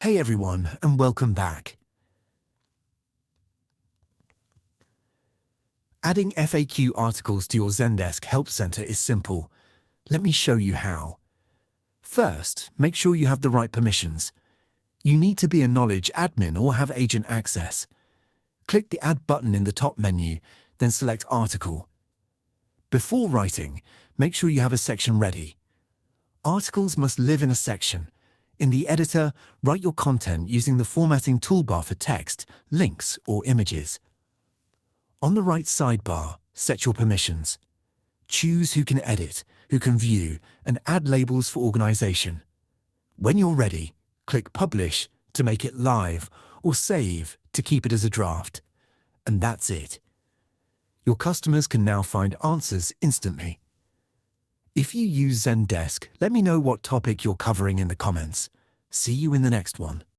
Hey everyone, and welcome back. Adding FAQ articles to your Zendesk Help Center is simple. Let me show you how. First, make sure you have the right permissions. You need to be a knowledge admin or have agent access. Click the Add button in the top menu, then select Article. Before writing, make sure you have a section ready. Articles must live in a section. In the editor, write your content using the formatting toolbar for text, links, or images. On the right sidebar, set your permissions. Choose who can edit, who can view, and add labels for organization. When you're ready, click Publish to make it live, or Save to keep it as a draft. And that's it. Your customers can now find answers instantly. If you use Zendesk, let me know what topic you're covering in the comments. See you in the next one.